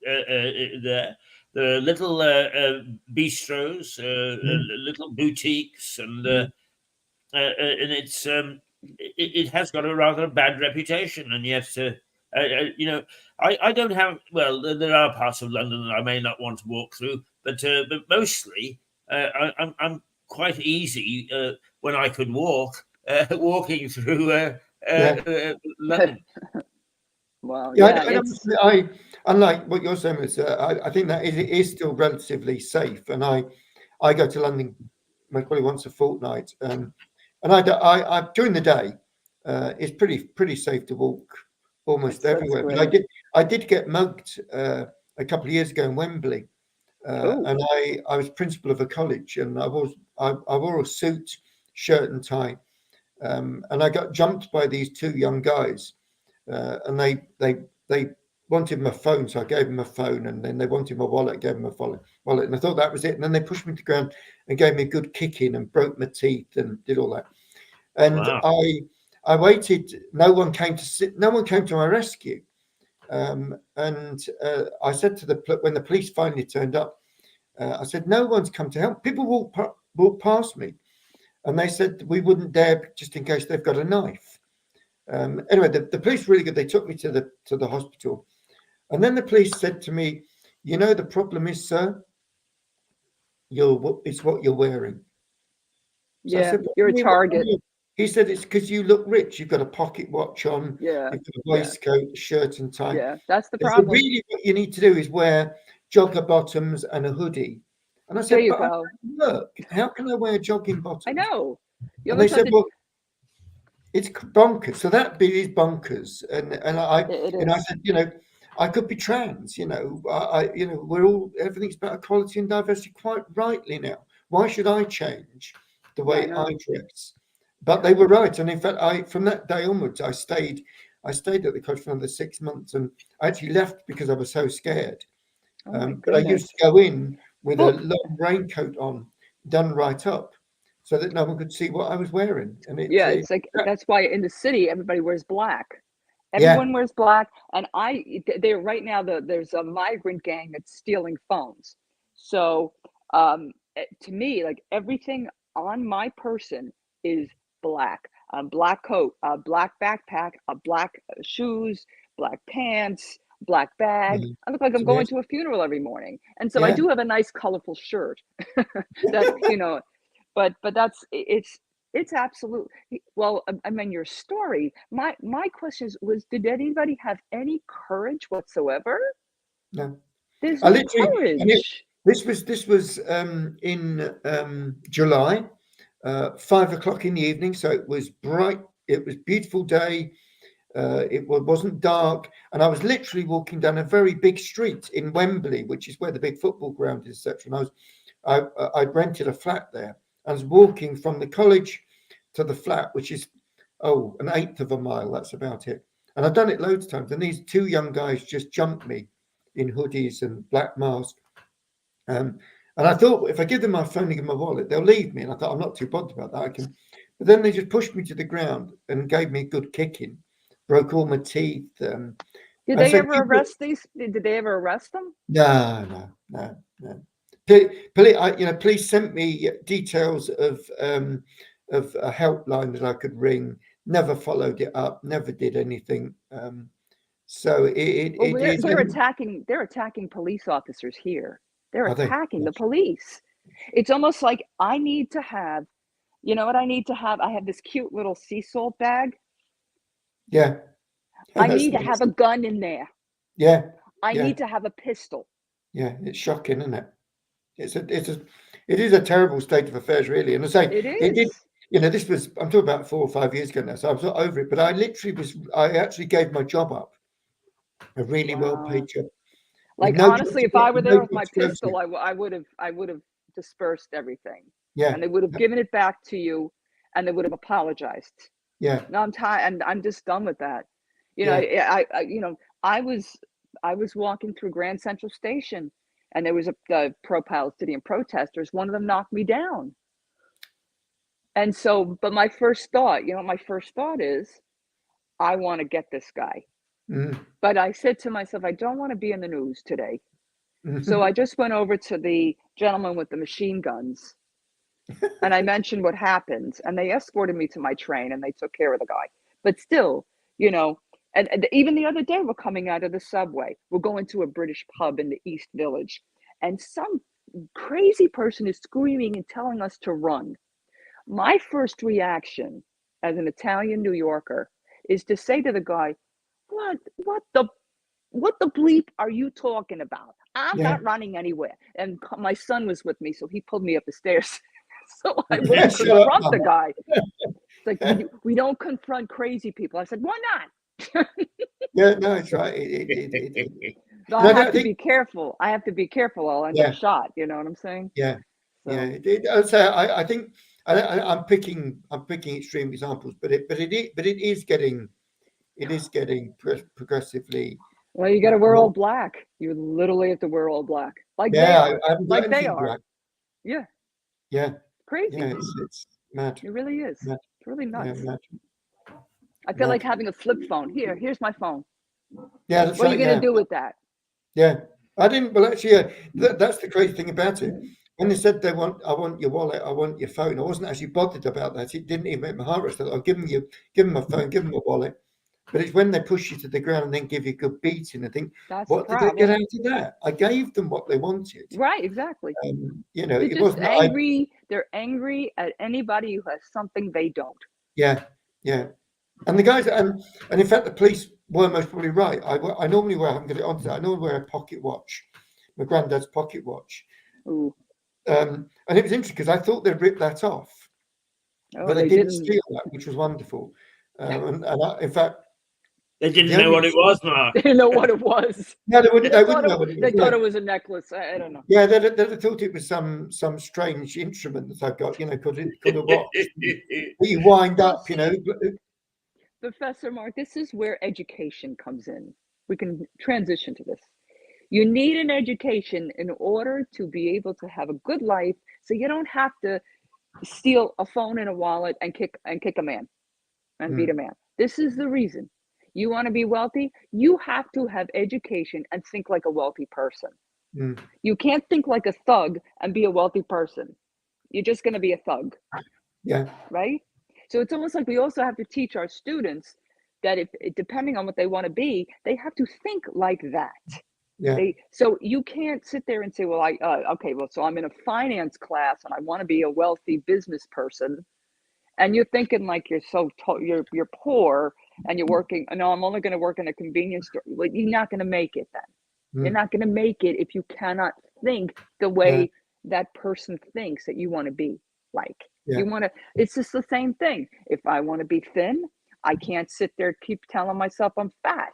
there. The little bistros, little boutiques, and it's it has got a rather bad reputation, and yet I don't have. Well, there are parts of London that I may not want to walk through, but mostly I'm quite easy when I could walk walking through London. Wow. I unlike what you're saying is I think that it is still relatively safe, and I go to London probably once a fortnight, and I during the day it's pretty safe to walk almost everywhere. But I did get mugged a couple of years ago in Wembley, and I was principal of a college, and I wore a suit, shirt and tie, and I got jumped by these two young guys. And they wanted my phone, so I gave them a phone, and then they wanted my wallet, I gave them a wallet, and I thought that was it. And then they pushed me to the ground and gave me a good kicking and broke my teeth and did all that. And I waited. No one came to my rescue. And I said to when the police finally turned up, I said, no one's come to help. People walk past me, and they said we wouldn't dare just in case they've got a knife. Anyway, the police were really good. They took me to the hospital, and then the police said to me, the problem is, sir, it's what you're wearing. So I said, you're a target. He said it's because you look rich. You've got a pocket watch on. You've got a waistcoat, a shirt and tie. Yeah, that's the problem. So really, what you need to do is wear jogger bottoms and a hoodie. And I said, look, how can I wear jogging bottoms? I know. And they said, well, it's bonkers. So that bit is bonkers. And I said, I could be trans. We're all everything's about equality and diversity quite rightly now. Why should I change the way I dress? But they were right. And in fact, from that day onwards, I stayed at the college for another 6 months, and I actually left because I was so scared. But I used to go in with a long raincoat on, done right up, so that no one could see what I was wearing. And it's like that's why in the city everybody wears black, Everyone wears black, and they're right now. There's a migrant gang that's stealing phones. So to me, like everything on my person is black. A black coat, a black backpack, a black shoes, black pants, black bag. Mhm. I look like I'm So, going yes. to a funeral every morning, and so I Yeah. do have a nice, colorful shirt. That but it's absolute. Well, I mean, your story. My question was, did anybody have any courage whatsoever? No. There's I no literally, courage. this was in July, 5 o'clock in the evening. So it was bright. It was beautiful day. It wasn't dark, and I was literally walking down a very big street in Wembley, which is where the big football ground is, etc. And I'd rented a flat there. I was walking from the college to the flat, which is an eighth of a mile. That's about it. And I've done it loads of times. And these two young guys just jumped me in hoodies and black masks. And I thought, if I give them my phone and give them my wallet, they'll leave me. And I thought, I'm not too bothered about that. I can. But then they just pushed me to the ground and gave me a good kicking, broke all my teeth. Did And they so ever arrest these? Did they ever arrest them? No. Police sent me details of a helpline that I could ring. Never followed it up. Never did anything. So it Well, is. they're attacking police officers here. They're Are they? attacking the Yes. police. It's almost like I need to have, you know what I need to have? I have this cute little sea salt bag. Yeah. I That's need to nice. have a gun in there. Yeah. I Yeah. need to have a pistol. Yeah. It's shocking, isn't it? It is a terrible state of affairs, really. And I say It it did. is. This was, I'm talking about 4 or 5 years ago now, so I'm not over it. But I actually gave my job up, a really well-paid Wow. job. Like, No honestly, if I were there with my pistol, I would have dispersed everything, Yeah. and they would have given it back to you, and they would have apologized. Yeah. No, I'm tired, and I'm just done with that. I was walking through Grand Central Station, and there was a pro-Palestinian protesters. One of them knocked me down, and so, but my first thought, is, I want to get this guy. Mm. But I said to myself, I don't want to be in the news today. So I just went over to the gentleman with the machine guns, and I mentioned what happened, and they escorted me to my train, and they took care of the guy. But still, and even the other day, we're coming out of the subway. We're going to a British pub in the East Village, and some crazy person is screaming and telling us to run. My first reaction as an Italian New Yorker is to say to the guy, what the bleep are you talking about? I'm not running anywhere. And my son was with me, so he pulled me up the stairs. So I wouldn't confront the guy. It's like, we don't confront crazy people. I said, why not? Yeah, no, it's right. No, I have to be careful. I have to be careful. I'll end up shot. You know what I'm saying? Yeah. So. Yeah. I'd say I think I'm picking extreme examples, but it is getting progressively. Well, you got to wear all black. You literally have to wear all black, like they are. I haven't got like they anything are. black. Yeah. Yeah. Crazy. Yeah, it's mad. It really is. Mad. It's really nuts. Yeah, mad. I feel like having a flip phone. Here's my phone. Yeah, that's what right. Are you going to do with that? Yeah, I didn't. Well, actually, that's the crazy thing about it. When they said I want your wallet, I want your phone, I wasn't actually bothered about that. It didn't even make my heart race. I'll give them my phone, give them my wallet. But it's when they push you to the ground and then give you a good beating. I think, what did they get out of that? I gave them what they wanted. Right, exactly. They're it wasn't angry. They're angry at anybody who has something they don't. Yeah. And the guys, and in fact, the police were most probably right. I normally wear, I haven't got it on today, I normally wear a pocket watch, my granddad's pocket watch. Ooh. And it was interesting because I thought they'd ripped that off, but they didn't steal that, which was wonderful. In fact, they didn't know what it was, Mark. They didn't know what it was. No, they wouldn't know what it was. They thought it was a necklace. I don't know. Yeah, they thought it was some strange instrument that I've got, called a watch. You wind up, Professor Mark, this is where education comes in. We can transition to this. You need an education in order to be able to have a good life, so you don't have to steal a phone and a wallet and kick a man and beat a man. This is the reason. You want to be wealthy? You have to have education and think like a wealthy person. Mm. You can't think like a thug and be a wealthy person. You're just going to be a thug. Yeah. Right? So it's almost like we also have to teach our students that if depending on what they want to be, they have to think like that. Yeah. So you can't sit there and say, well, okay, well, so I'm in a finance class and I want to be a wealthy business person, and you're thinking like you're poor and you're working. No, I'm only going to work in a convenience store. Well, you're not going to make it then. You're not going to make it if you cannot think the way that person thinks that you want to be like. Yeah. You want to. It's just the same thing. If I want to be thin, I can't sit there and keep telling myself I'm fat.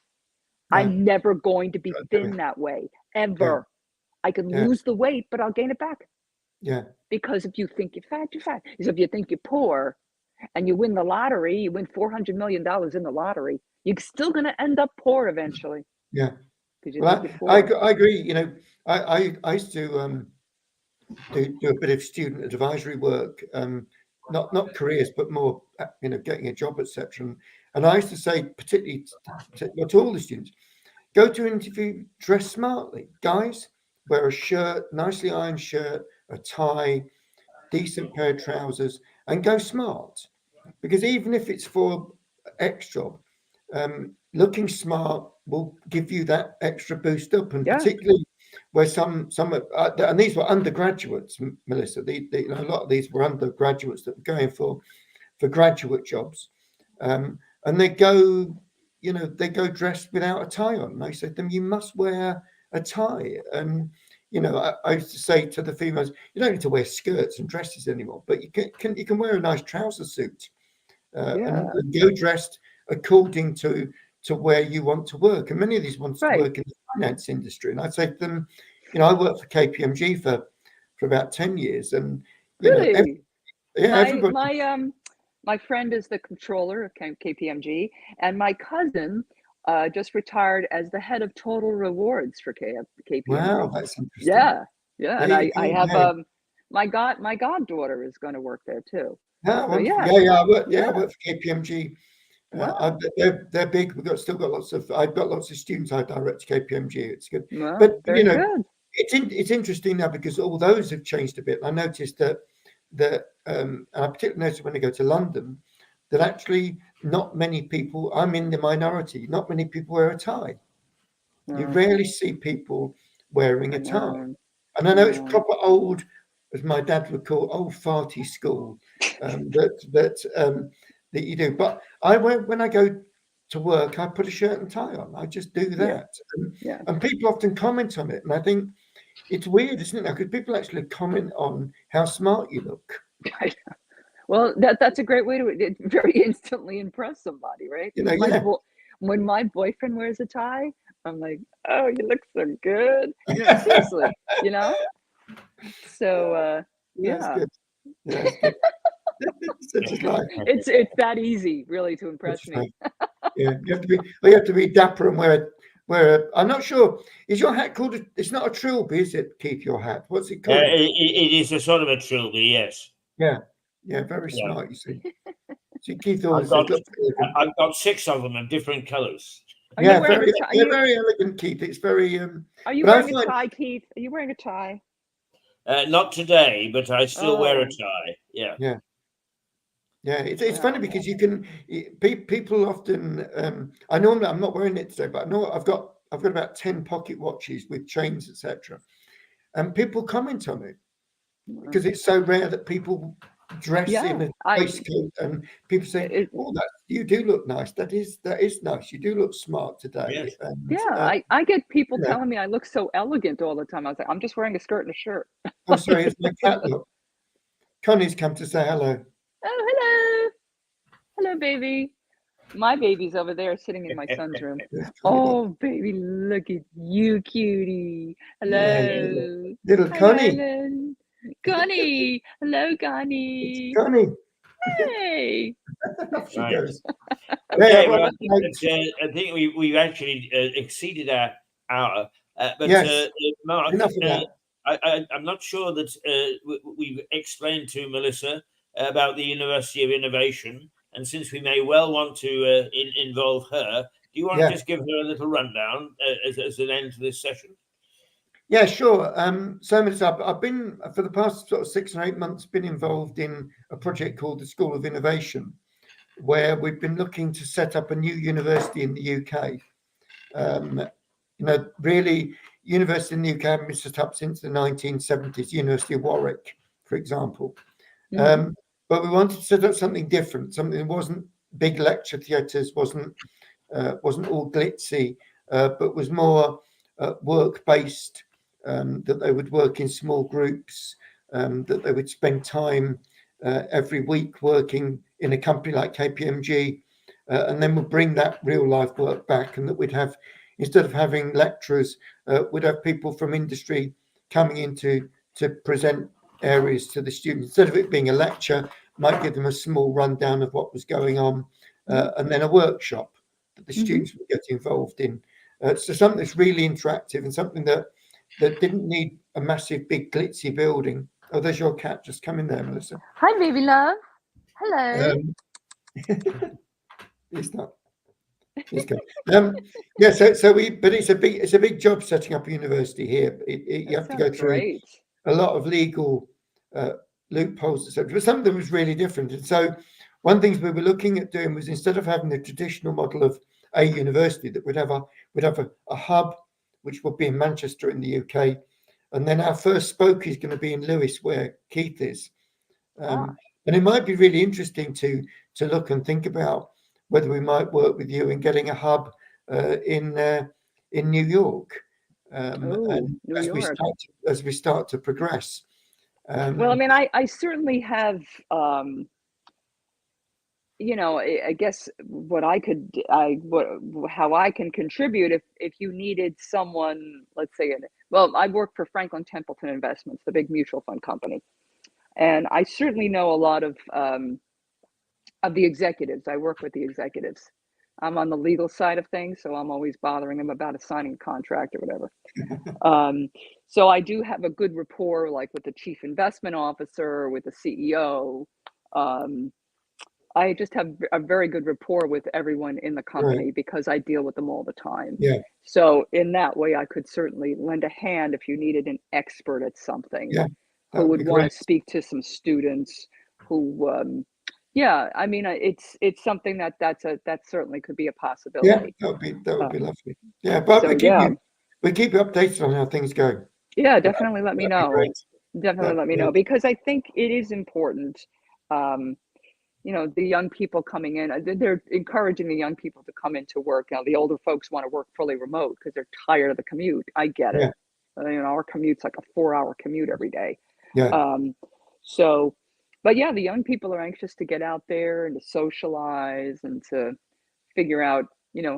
I'm never going to be thin that way, ever. I can lose the weight, but I'll gain it back. Yeah. Because if you think you're fat, you're fat. Because if you think you're poor and you win the lottery, you win $400 million in the lottery, you're still going to end up poor eventually. Yeah. Because you Well, think you're I poor. agree. You know, I used to do a bit of student advisory work, not careers, but more, you know, getting a job, etc. And I used to say, particularly to all the students, go to an interview, dress smartly. Guys, wear a shirt, nicely ironed shirt, a tie, decent pair of trousers, and go smart. Because even if it's for X job, looking smart will give you that extra boost up, and particularly where some and these were undergraduates, Melissa. You know, a lot of these were undergraduates that were going for graduate jobs, and they go, you know, they go dressed without a tie on. And I said to them, you must wear a tie. And you know, I used to say to the females, you don't need to wear skirts and dresses anymore, but you can wear a nice trouser suit and go dressed according to where you want to work. And many of these want to work in the finance industry. And I'd say to them, you know, I worked for KPMG for about 10 years, and you know, everybody. My friend is the controller of KPMG, and my cousin just retired as the head of total rewards for KPMG. Wow, that's interesting. Yeah. And I have my goddaughter is going to work there too. Oh, so, I work for KPMG. Wow. They're big. I've got lots of students I direct to KPMG. It's good. Wow, but very you know, good. It's interesting now because all those have changed a bit. I noticed that and I particularly noticed when I go to London that actually not many people, I'm in the minority, not many people wear a tie. You rarely see people wearing a tie. And I know it's proper old, as my dad would call, old farty school that you do. But when I go to work, I put a shirt and tie on. I just do that. And people often comment on it. And I think it's weird, isn't it? Because people actually comment on how smart you look. Well, that's a great way to very instantly impress somebody, right? You know, when my boyfriend wears a tie, I'm like, oh, you look so good. You know, seriously, you know? So, That's good. Yeah, that's good. It's that easy, really, to impress me. Yeah, you have to be dapper and wear I'm not sure. Is your hat called? It's not a trilby, is it, Keith? Your hat? What's it called? It is a sort of a trilby, yes. Yeah, very smart. You see. Keith always I've got 6 of them of different colours. They're very elegant, Keith. It's very. Are you wearing a tie, Keith? Are you wearing a tie? Not today, but I still wear a tie. Yeah. It's funny because you can. People often. I'm not wearing it today, but I know I've got about 10 pocket watches with chains, etc. And people comment on it because it's so rare that people dress in a waistcoat, and people say, "Oh, you do look nice. That is nice. You do look smart today." Yes. And, I get people telling me I look so elegant all the time. I was like, I'm just wearing a skirt and a shirt. Oh, sorry, it's my cat. Look, Connie's come to say hello. Oh, hello, baby. My baby's over there sitting in my son's room. Oh, baby, look at you, cutie. Hello, little Connie. Connie, hello, Connie. Connie. Hey. She goes. Okay, well, I think we've actually exceeded our hour. But Mark, I'm not sure that we've explained to Melissa about the University of Innovation. And since we may well want to involve her, Do you want to just give her a little rundown as an end to this session? Yeah, sure. So Melissa, I've been for the past sort of 6 or 8 months been involved in a project called the School of Innovation, where we've been looking to set up a new university in the UK. Really, university in the UK have been set up since the 1970s. University of Warwick, for example. But we wanted to set up something different, something that wasn't big lecture theatres, wasn't all glitzy, but was more work-based. That they would work in small groups, that they would spend time every week working in a company like KPMG, and then we'll bring that real life work back, and that we'd have, instead of having lecturers, we'd have people from industry coming in to present areas to the students. Instead of it being a lecture, might give them a small rundown of what was going on, and then a workshop that the students would get involved in. So something that's really interactive and something that didn't need a massive, big, glitzy building. Oh, there's your cat just come in there, Melissa. Hi, baby love. Hello. It's not. He's good. Yeah. But it's a big job setting up a university here. You have to go through a lot of legal loopholes, etc. But something was really different. And so, one of the things we were looking at doing was, instead of having the traditional model of a university, that we'd have a hub, which will be in Manchester in the UK, and then our first spoke is going to be in Lewes, where Keith is. And it might be really interesting to look and think about whether we might work with you in getting a hub in New York, as we start to progress. Well, I mean, I certainly have. I guess how I can contribute if you needed someone, let's say, I work for Franklin Templeton Investments, the big mutual fund company, and I certainly know a lot of the executives. I work with the executives. I'm on the legal side of things, so I'm always bothering them about signing a contract or whatever. So I do have a good rapport, like with the chief investment officer, with the CEO. I just have a very good rapport with everyone in the company because I deal with them all the time. Yeah. So in that way, I could certainly lend a hand if you needed an expert at something who would want to speak to some students who, I mean, it's something that certainly could be a possibility. Yeah, that would be lovely. Yeah, but we keep you updated on how things go. Yeah, definitely let me know. Definitely let me know, because I think it is important. The young people coming in, they're encouraging the young people to come into work. Now, the older folks want to work fully remote because they're tired of the commute. I get it. Our commute's like a 4-hour commute every day. Yeah. But yeah, the young people are anxious to get out there and to socialize and to figure out,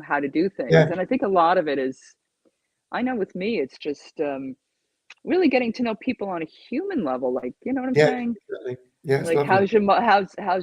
how to do things. Yeah. And I think a lot of it is, I know with me, it's just really getting to know people on a human level. Like, you know what I'm saying? Exactly. Yeah, like, how's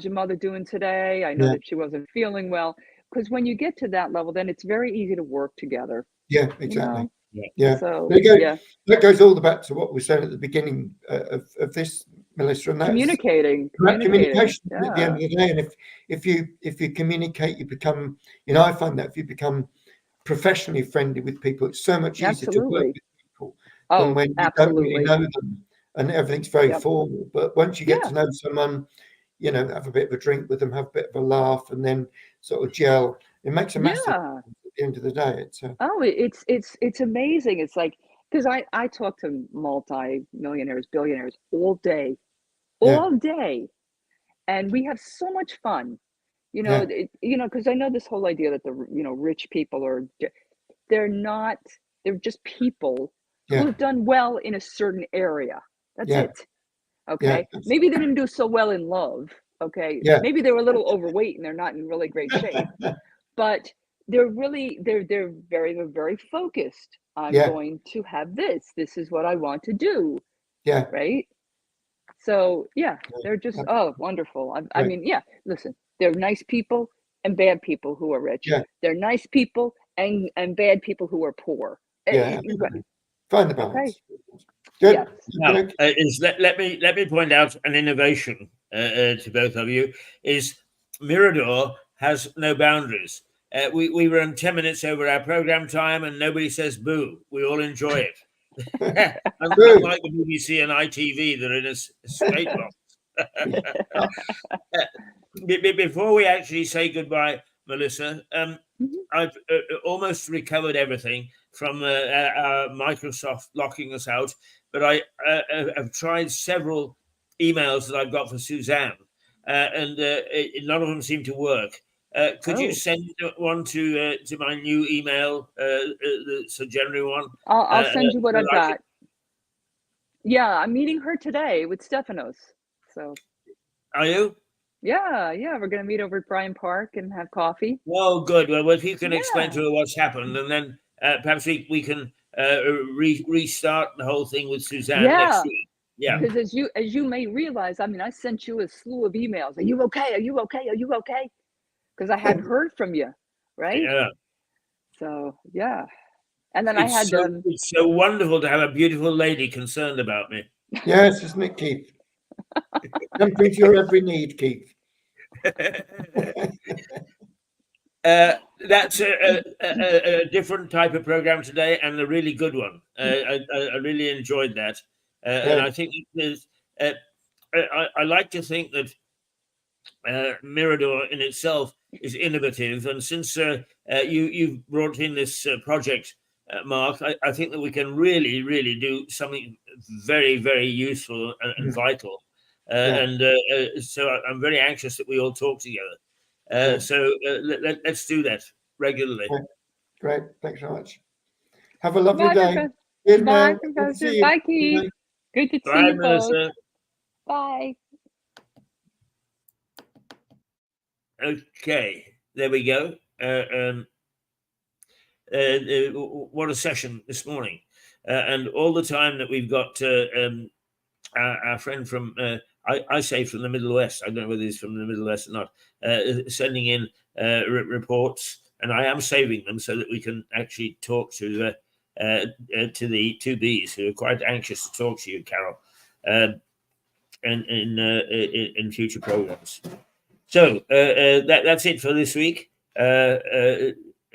your mother doing today? I know that she wasn't feeling well. Because when you get to that level, then it's very easy to work together. Yeah, exactly. Yeah. So that goes all the back to what we said at the beginning of this, Melissa, and that's communication at the end of the day. And if you communicate, you become, I find that if you become professionally friendly with people, it's so much easier to work with people than when you don't really know them and everything's very formal. But once you get to know someone, have a bit of a drink with them, have a bit of a laugh, and then sort of gel, it makes a massive difference at the end of the day. It's amazing. It's like, because I talk to multi-millionaires, billionaires all day, and we have so much fun. Because I know this whole idea that the rich people they're just people who have done well in a certain area. That's it. Okay. Maybe they didn't do so well in love. Okay. Maybe they were a little overweight and they're not in really great shape, but they're very focused. I'm going to have this. This is what I want to do. Yeah. Right. So they're just wonderful. I mean, listen, they're nice people and bad people who are rich. Yeah. They're nice people and bad people who are poor. Yeah. Find the balance. Okay. Now, let me point out an innovation to both of you. Is Mirador has no boundaries. we run 10 minutes over our program time, and nobody says boo. We all enjoy it. Unlike the BBC and ITV, they're in a straight box. Before we actually say goodbye, Melissa, I've almost recovered everything from Microsoft locking us out, but I have tried several emails that I've got for Suzanne, and none of them seem to work. Could you send one to my new email, the January one? I'll send you what I've got. Yeah, I'm meeting her today with Stephanos. So. Are you? Yeah, we're going to meet over at Bryant Park and have coffee. Well, good. Well, if you can explain to her what's happened, and then perhaps we can restart the whole thing with Suzanne next week. Yeah. Because as you may realize, I mean, I sent you a slew of emails. Are you okay? Are you okay? Are you okay? Because I hadn't heard from you, right? Yeah. So yeah, and then it's so wonderful to have a beautiful lady concerned about me. Yes, isn't it, Keith? Something to your every need, Keith. That's a different type of program today, and a really good one. I really enjoyed that, and I think there's. I like to think that Mirador in itself is innovative, and since you've brought in this project, Mark, I think that we can really do something very, very useful and vital. And so I'm very anxious that we all talk together. So let's do that regularly. Great. Thanks so much. Have a lovely day. Bye, Professor. Bye, Keith. Good to see you both. Bye. Okay, there we go. What a session this morning. And all the time that we've got our friend from, I say from the Middle West, I don't know whether he's from the Middle West or not, sending in reports, and I am saving them so that we can actually talk to the two Bs who are quite anxious to talk to you, Carol, in future programs. So that's it for this week. An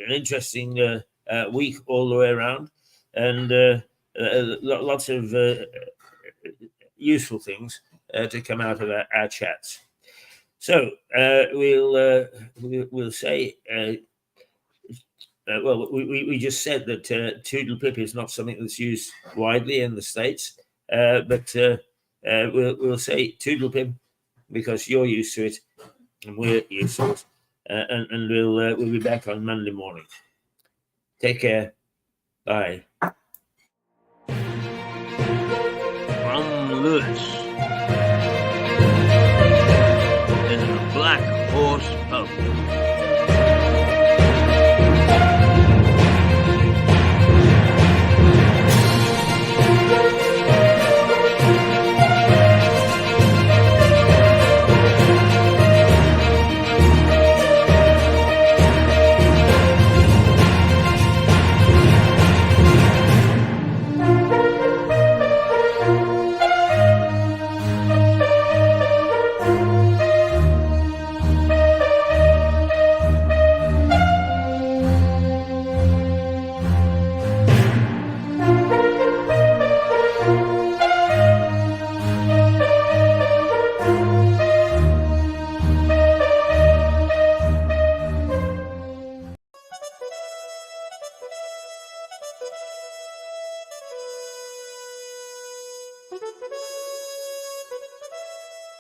interesting week all the way around, and lots of useful things to come out of our chats. So we'll say, well, we just said that Toodle-pip is not something that's used widely in the States, but we'll say Toodle-pip because you're used to it and we're used to it, and we'll be back on Monday morning. Take care. Bye. From Lewis in the Black Horse Pub.